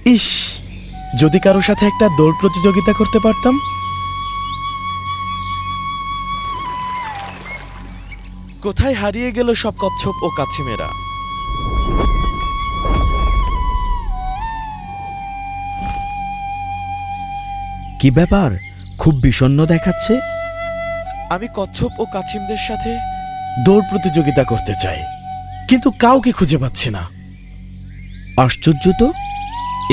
ইস, যদি কারো সাথে একটা দৌড় প্রতিযোগিতা করতে পারতাম। কোথায় হারিয়ে গেল সব কচ্ছপ ও কাছিমেরা? কি ব্যাপার, খুব বিষণ্ণ দেখাচ্ছে। আমি কচ্ছপ ও কাছিমদের সাথে দৌড় প্রতিযোগিতা করতে চাই, কিন্তু কাউকে খুঁজে পাচ্ছি না। আশ্চর্য তো,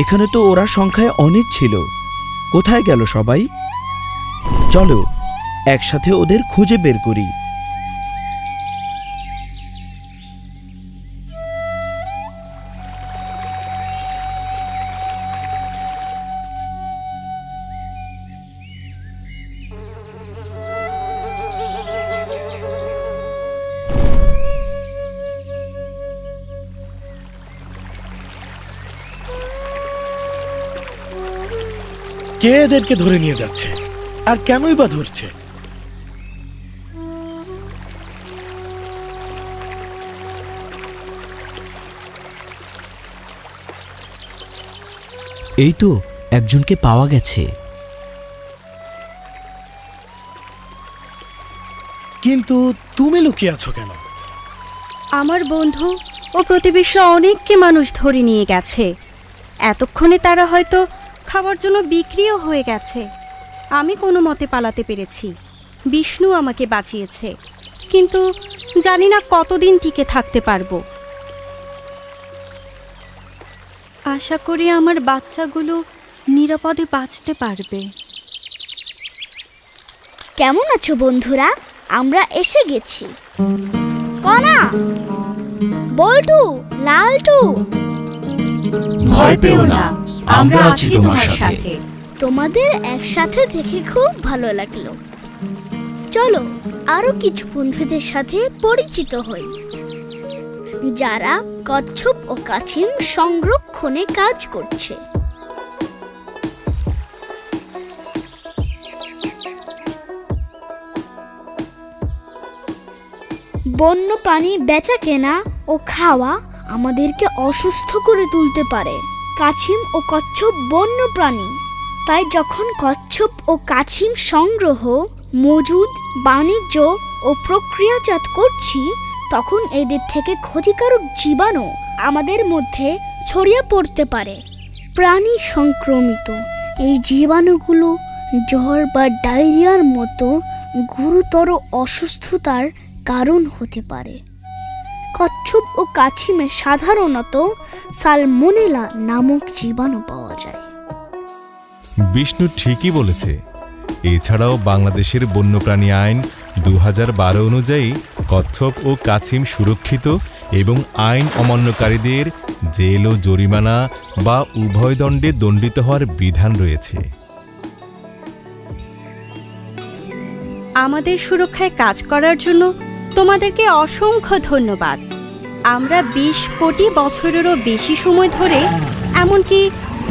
এখানে তো ওরা সংখ্যায় অনেক ছিল। কোথায় গেল সবাই? চলো একসাথে ওদের খুঁজে বের করি। কে এদেরকে ধরে নিয়ে যাচ্ছে, আর কেনই বা ধরছে? এই তো একজনকে পাওয়া গেছে। কিন্তু তুমি লুকিয়ে আছো কেন? আমার বন্ধু ও প্রতিবেশী অনেককে মানুষ ধরে নিয়ে গেছে। এতক্ষণে তারা হয়তো খাবার জন্য বিক্রিও হয়ে গেছে। আমি কোনো মতে পালাতে পেরেছি। বিষ্ণু আমাকে বাঁচিয়েছে, কিন্তু জানি না কতদিন টিকে থাকতে পারবো। আশা করি আমার বাচ্চাগুলো নিরাপদে বাঁচতে পারবে। কেমন আছো বন্ধুরা? আমরা এসে গেছি। কনা, বল্টু, লালটু, ভয় পেও না, আমরা আছি তোমার সাথে। তোমাদের একসাথে দেখে খুব ভালো লাগলো। চলো আরো কিছু বন্ধুদের সাথে পরিচিত হই, যারা কচ্ছপ ও কাছিম সংরক্ষণে কাজ করছে। বন্য প্রাণী বেচা কেনা ও খাওয়া আমাদেরকে অসুস্থ করে তুলতে পারে। কাছিম ও কচ্ছপ বন্য প্রাণী, তাই যখন কচ্ছপ ও কাছিম সংগ্রহ, মজুদ, বাণিজ্য ও প্রক্রিয়াজাত করছি, তখন এদের থেকে ক্ষতিকারক জীবাণু আমাদের মধ্যে ছড়িয়ে পড়তে পারে। প্রাণী সংক্রমিত এই জীবাণুগুলো জ্বর বা ডায়রিয়ার মতো গুরুতর অসুস্থতার কারণ হতে পারে। কচ্ছপ ও কাছিমে সাধারণত সালমোনেলা নামক জীবাণু পাওয়া যায়। বিষ্ণু ঠিকই বলেছে। এছাড়াও বাংলাদেশের বন্যপ্রাণী আইন 2012 অনুযায়ী কচ্ছপ ও কাছিম সুরক্ষিত এবং আইন অমান্যকারীদের জেল ও জরিমানা বা উভয় দণ্ডে দণ্ডিত হওয়ার বিধান রয়েছে। আমাদের সুরক্ষায় কাজ করার জন্য তোমাদেরকে অসংখ্য ধন্যবাদ। আমরা 20 কোটি বছরেরও বেশি সময় ধরে, এমনকি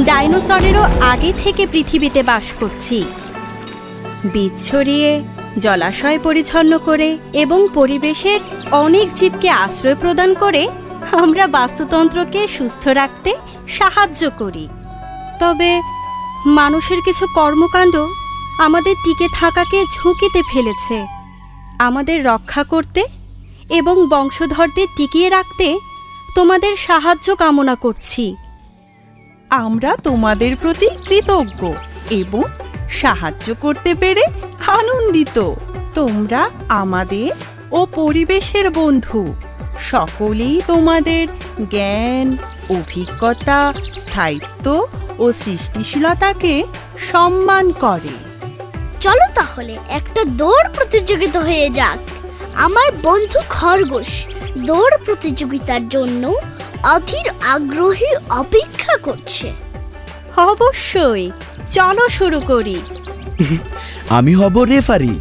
ডাইনোসরেরও আগে থেকে পৃথিবীতে বাস করছি। বীজ ছড়িয়ে, জলাশয় পরিচ্ছন্ন করে এবং পরিবেশের অনেক জীবকে আশ্রয় প্রদান করে আমরা বাস্তুতন্ত্রকে সুস্থ রাখতে সাহায্য করি। তবে মানুষের কিছু কর্মকাণ্ড আমাদের টিকে থাকাকে ঝুঁকিতে ফেলেছে। আমাদের রক্ষা করতে এবং বংশধরদের টিকিয়ে রাখতে তোমাদের সাহায্য কামনা করছি। আমরা তোমাদের প্রতি কৃতজ্ঞ এবং সাহায্য করতে পেরে আনন্দিত। তোমরা আমাদের ও পরিবেশের বন্ধু। সকলেই তোমাদের জ্ঞান, অভিজ্ঞতা, স্থায়িত্ব ও সৃষ্টিশীলতাকে সম্মান করে। চলো তাহলে একটা দৌড় প্রতিযোগিতা হয়ে যাক। আমার বন্ধু খরগোশ দৌড় প্রতিযোগিতার জন্য অধীর আগ্রহী অপেক্ষা করছে। অবশ্যই, চলো শুরু করি। আমি হব রেফারি।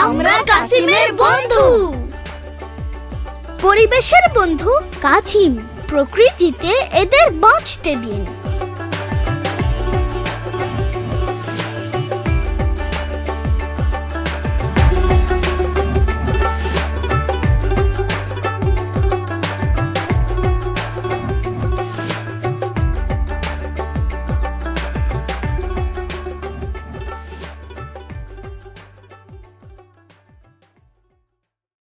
আমরা কাসিমের বন্ধু। পরিবেশের বন্ধু কাছিম, প্রকৃতিতে এদের বাঁচতে দিন।